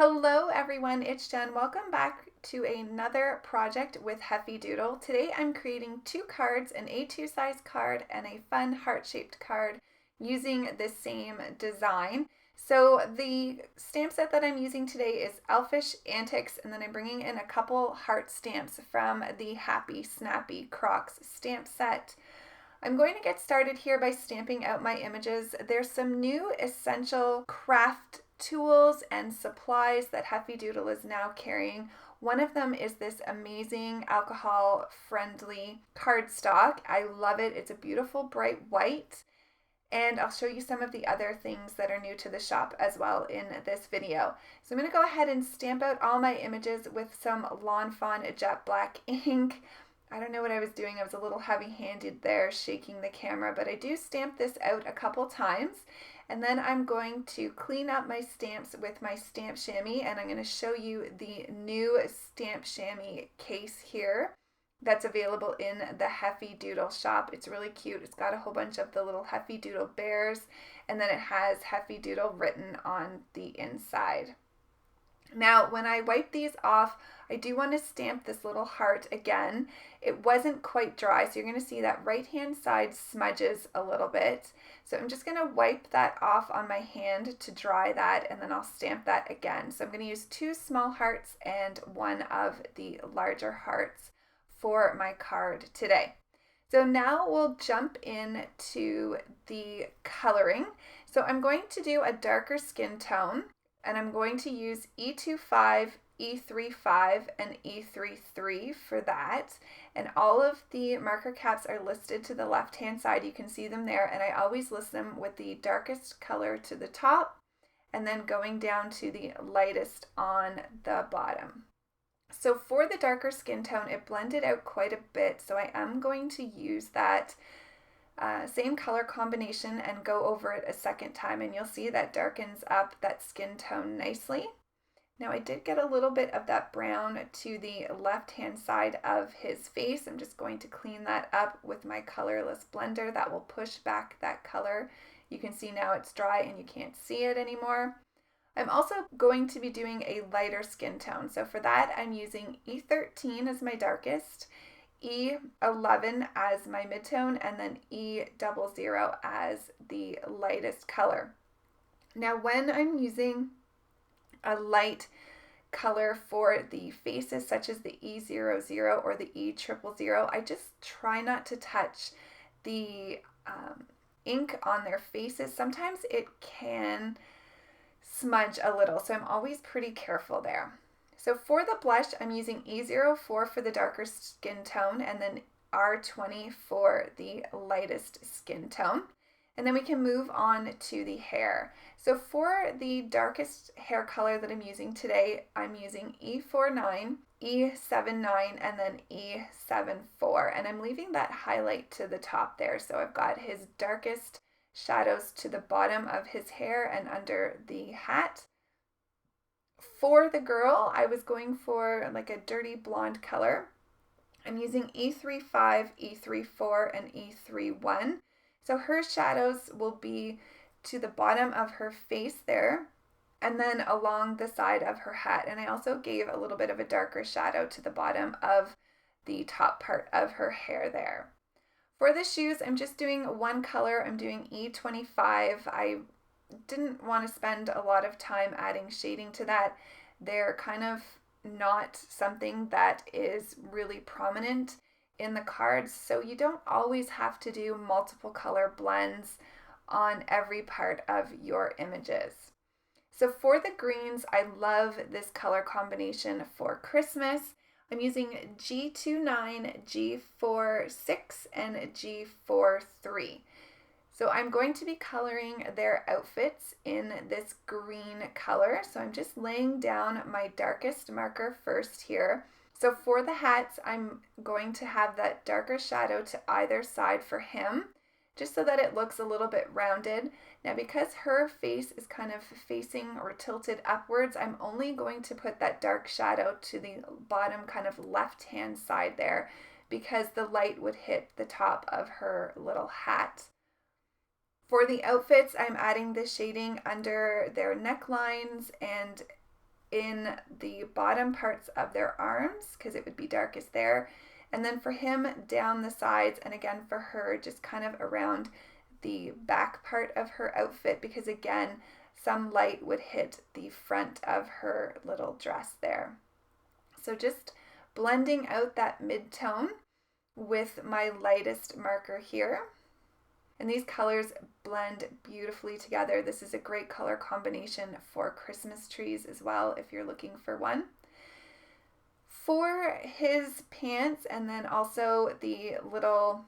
Hello everyone, it's Jen. Welcome back to another project with Heffy Doodle. Today I'm creating two cards, an A2 size card and a fun heart-shaped card using the same design. So the stamp set that I'm using today is Elfish, Antics, and then I'm bringing in a couple heart stamps from the Happy Snappy Crocs stamp set. I'm going to get started here by stamping out my images. There's some new essential craft tools and supplies that Heffy Doodle is now carrying. One of them is this amazing alcohol-friendly cardstock. I love it. It's a beautiful bright white. And I'll show you some of the other things that are new to the shop as well in this video. So I'm going to go ahead and stamp out all my images with some Lawn Fawn jet black ink. I don't know what I was doing. I was a little heavy-handed there shaking the camera, but I do stamp this out a couple times. And then I'm going to clean up my stamps with my stamp chamois, and I'm going to show you the new stamp chamois case here that's available in the Heffy Doodle shop. It's really cute. It's got a whole bunch of the little Heffy Doodle bears, and then it has Heffy Doodle written on the inside. Now, when I wipe these off, I do want to stamp this little heart again. It wasn't quite dry, so you're going to see that right-hand side smudges a little bit. So I'm just going to wipe that off on my hand to dry that, and then I'll stamp that again. So I'm going to use two small hearts and one of the larger hearts for my card today. So now we'll jump into the coloring. So I'm going to do a darker skin tone, and I'm going to use E25, E35, and E33 for that. And all of the marker caps are listed to the left-hand side. You can see them there, and I always list them with the darkest color to the top and then going down to the lightest on the bottom. So for the darker skin tone, it blended out quite a bit, so I am going to use that same color combination and go over it a second time, and you'll see that darkens up that skin tone nicely. Now I did get a little bit of that brown to the left hand side of his face. I'm just going to clean that up with my colorless blender. That will push back that color. You can see now it's dry and you can't see it anymore. I'm also going to be doing a lighter skin tone. So for that I'm using E13 as my darkest, E11 as my midtone, and then E00 as the lightest color. Now when I'm using a light color for the faces such as the E00 or the E000, I just try not to touch the ink on their faces. Sometimes it can smudge a little, so I'm always pretty careful there. So for the blush, I'm using E04 for the darker skin tone and then R20 for the lightest skin tone. And then we can move on to the hair. So for the darkest hair color that I'm using today, I'm using E49, E79, and then E74. And I'm leaving that highlight to the top there. So I've got his darkest shadows to the bottom of his hair and under the hat. For the girl, I was going for like a dirty blonde color. I'm using E35, E34, and E31. So her shadows will be to the bottom of her face there and then along the side of her hat. And I also gave a little bit of a darker shadow to the bottom of the top part of her hair there. For the shoes, I'm just doing one color. I'm doing E25. I didn't want to spend a lot of time adding shading to that. They're kind of not something that is really prominent in the cards, so you don't always have to do multiple color blends on every part of your images. So for the greens, I love this color combination for Christmas. I'm using G29, G46, and G43. So I'm going to be coloring their outfits in this green color. So I'm just laying down my darkest marker first here. So for the hats, I'm going to have that darker shadow to either side for him, just so that it looks a little bit rounded. Now because her face is kind of facing or tilted upwards, I'm only going to put that dark shadow to the bottom kind of left-hand side there because the light would hit the top of her little hat. For the outfits, I'm adding the shading under their necklines and in the bottom parts of their arms because it would be darkest there. And then for him down the sides, and again for her just kind of around the back part of her outfit because again, some light would hit the front of her little dress there. So just blending out that mid-tone with my lightest marker here. And these colors blend beautifully together. This is a great color combination for Christmas trees as well if you're looking for one. For his pants and then also the little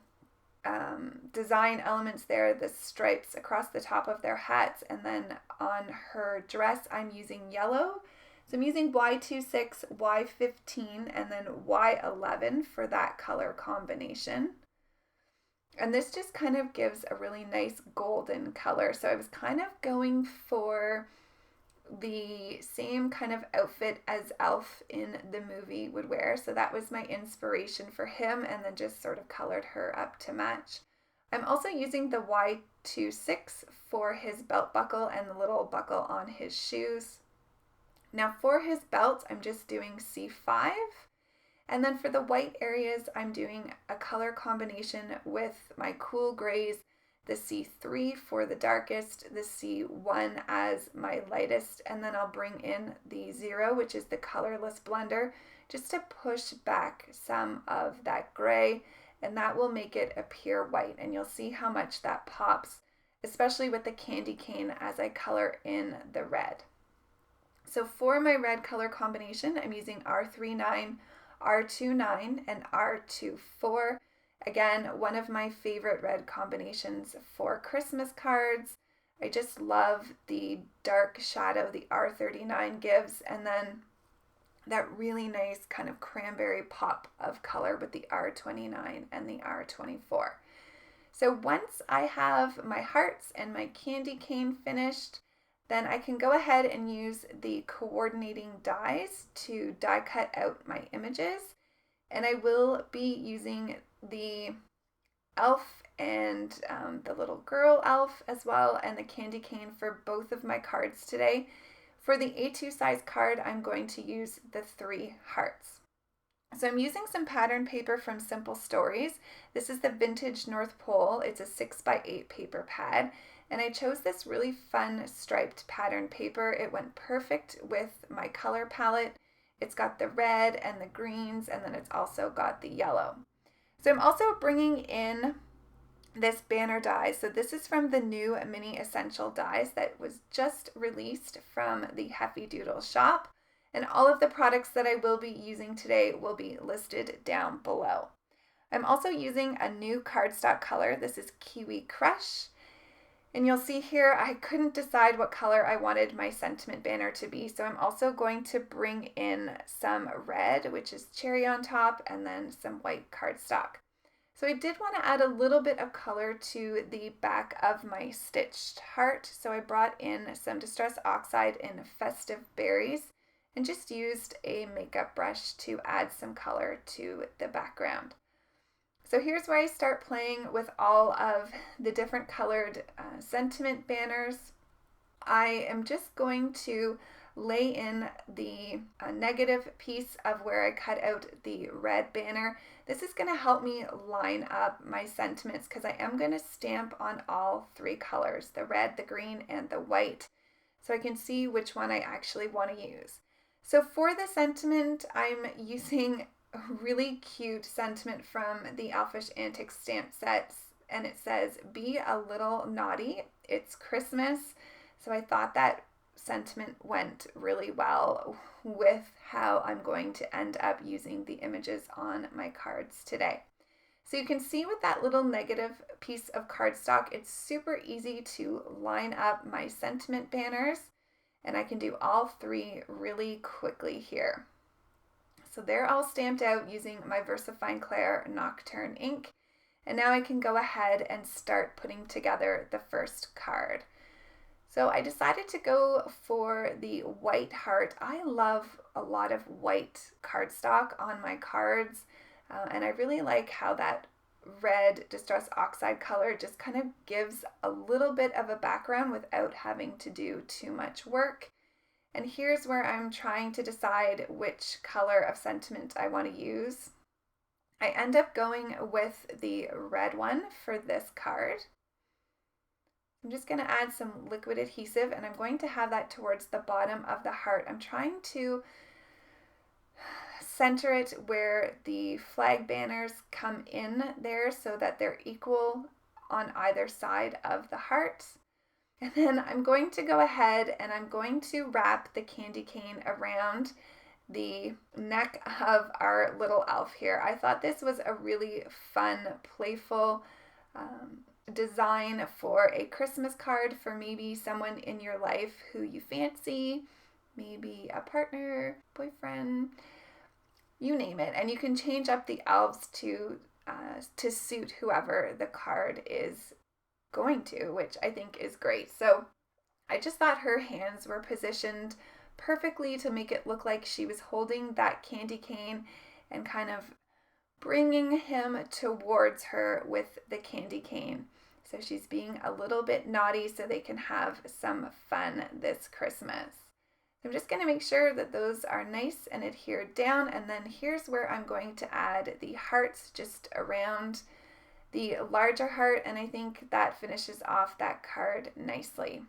design elements there, the stripes across the top of their hats, and then on her dress I'm using yellow. So I'm using Y26, Y15, and then Y11 for that color combination. And this just kind of gives a really nice golden color. So I was kind of going for the same kind of outfit as Elf in the movie would wear. So that was my inspiration for him, and then just sort of colored her up to match. I'm also using the Y26 for his belt buckle and the little buckle on his shoes. Now for his belt, I'm just doing C5. And then for the white areas, I'm doing a color combination with my cool grays, the C3 for the darkest, the C1 as my lightest, and then I'll bring in the 0, which is the colorless blender, just to push back some of that gray, and that will make it appear white. And you'll see how much that pops, especially with the candy cane as I color in the red. So for my red color combination, I'm using R39, R29, and R24. Again, one of my favorite red combinations for Christmas cards. I just love the dark shadow the R39 gives, and then that really nice kind of cranberry pop of color with the R29 and the R24. So once I have my hearts and my candy cane finished, then I can go ahead and use the coordinating dies to die cut out my images. And I will be using the elf and the little girl elf as well, and the candy cane for both of my cards today. For the A2 size card, I'm going to use the 3 hearts. So I'm using some pattern paper from Simple Stories. This is the Vintage North Pole. It's a 6x8 paper pad. And I chose this really fun striped pattern paper. It went perfect with my color palette. It's got the red and the greens, and then it's also got the yellow. So I'm also bringing in this banner die. So this is from the new Mini Essential dies that was just released from the Heffy Doodle shop. And all of the products that I will be using today will be listed down below. I'm also using a new cardstock color. This is Kiwi Crush. And you'll see here, I couldn't decide what color I wanted my sentiment banner to be. So I'm also going to bring in some red, which is cherry on top, and then some white cardstock. So I did want to add a little bit of color to the back of my stitched heart. So I brought in some Distress Oxide in Festive Berries and just used a makeup brush to add some color to the background. So here's where I start playing with all of the different colored sentiment banners. I am just going to lay in the negative piece of where I cut out the red banner. This is going to help me line up my sentiments because I am going to stamp on all 3 colors, the red, the green, and the white, so I can see which one I actually want to use. So for the sentiment, I'm using a really cute sentiment from the Elfish Antics stamp sets, and it says, "Be a little naughty, it's Christmas." So I thought that sentiment went really well with how I'm going to end up using the images on my cards today. So you can see with that little negative piece of cardstock, it's super easy to line up my sentiment banners, and I can do all 3 really quickly here. So they're all stamped out using my Versafine Clair Nocturne ink. And now I can go ahead and start putting together the first card. So I decided to go for the white heart. I love a lot of white cardstock on my cards. And I really like how that red Distress Oxide color just kind of gives a little bit of a background without having to do too much work. And here's where I'm trying to decide which color of sentiment I want to use. I end up going with the red one for this card. I'm just going to add some liquid adhesive, and I'm going to have that towards the bottom of the heart. I'm trying to center it where the flag banners come in there so that they're equal on either side of the heart. And then I'm going to go ahead and I'm going to wrap the candy cane around the neck of our little elf here. I thought this was a really fun, playful design for a Christmas card for maybe someone in your life who you fancy, maybe a partner, boyfriend, you name it. And you can change up the elves to suit whoever the card is going to, which I think is great. So I just thought her hands were positioned perfectly to make it look like she was holding that candy cane and kind of bringing him towards her with the candy cane. So she's being a little bit naughty so they can have some fun this Christmas. I'm just going to make sure that those are nice and adhered down, and then here's where I'm going to add the hearts just around the larger heart, and I think that finishes off that card nicely.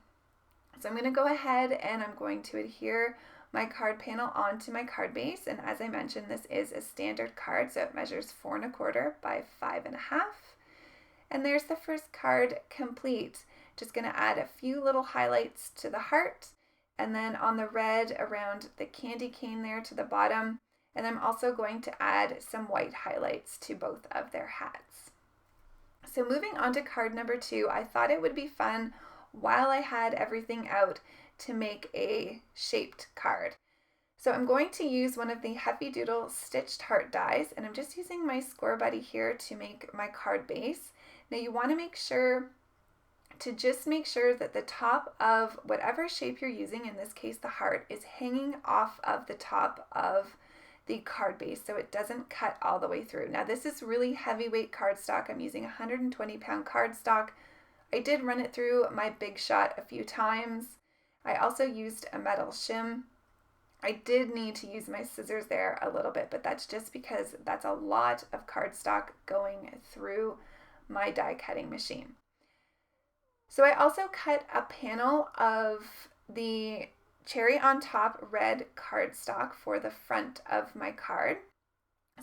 So I'm going to go ahead and I'm going to adhere my card panel onto my card base, and as I mentioned, this is a standard card, so it measures 4 1/4 by 5 1/2. And there's the first card complete. Just going to add a few little highlights to the heart, and then on the red around the candy cane there to the bottom, and I'm also going to add some white highlights to both of their hats. So moving on to card number 2, I thought it would be fun while I had everything out to make a shaped card. So I'm going to use one of the Heffy Doodle stitched heart dies, and I'm just using my Scor-Buddy here to make my card base. Now you want to make sure that the top of whatever shape you're using, in this case the heart, is hanging off of the top of the card base so it doesn't cut all the way through. Now this is really heavyweight cardstock. I'm using 120-pound cardstock. I did run it through my Big Shot a few times. I also used a metal shim. I did need to use my scissors there a little bit, but that's just because that's a lot of cardstock going through my die cutting machine. So I also cut a panel of the cherry on top red cardstock for the front of my card.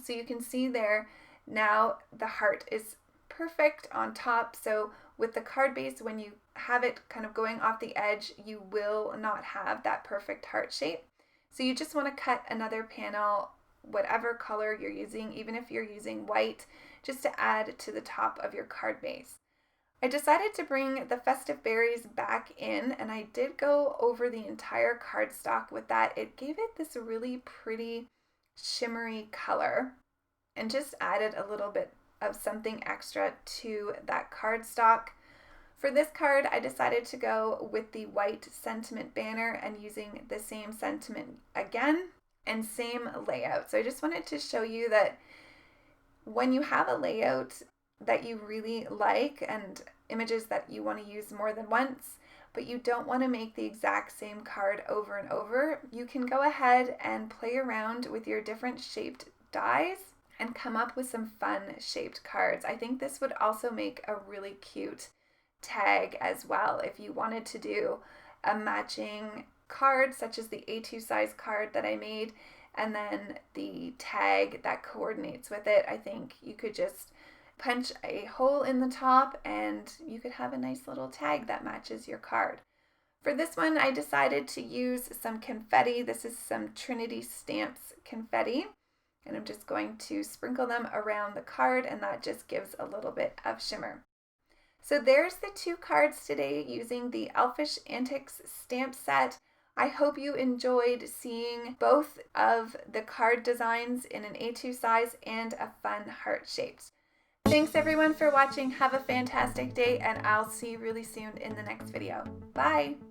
So you can see there now the heart is perfect on top. So with the card base, when you have it kind of going off the edge, you will not have that perfect heart shape. So you just want to cut another panel, whatever color you're using, even if you're using white, just to add to the top of your card base. I decided to bring the festive berries back in, and I did go over the entire cardstock with that. It gave it this really pretty shimmery color and just added a little bit of something extra to that cardstock. For this card, I decided to go with the white sentiment banner and using the same sentiment again and same layout. So I just wanted to show you that when you have a layout that you really like and images that you want to use more than once, but you don't want to make the exact same card over and over, you can go ahead and play around with your different shaped dies and come up with some fun shaped cards. I think this would also make a really cute tag as well if you wanted to do a matching card such as the A2 size card that I made and then the tag that coordinates with it. I think you could just punch a hole in the top and you could have a nice little tag that matches your card. For this one, I decided to use some confetti. This is some Trinity Stamps confetti, and I'm just going to sprinkle them around the card, and that just gives a little bit of shimmer. So there's the 2 cards today using the Elfish Antics stamp set. I hope you enjoyed seeing both of the card designs in an A2 size and a fun heart shaped. Thanks everyone for watching. Have a fantastic day, and I'll see you really soon in the next video. Bye!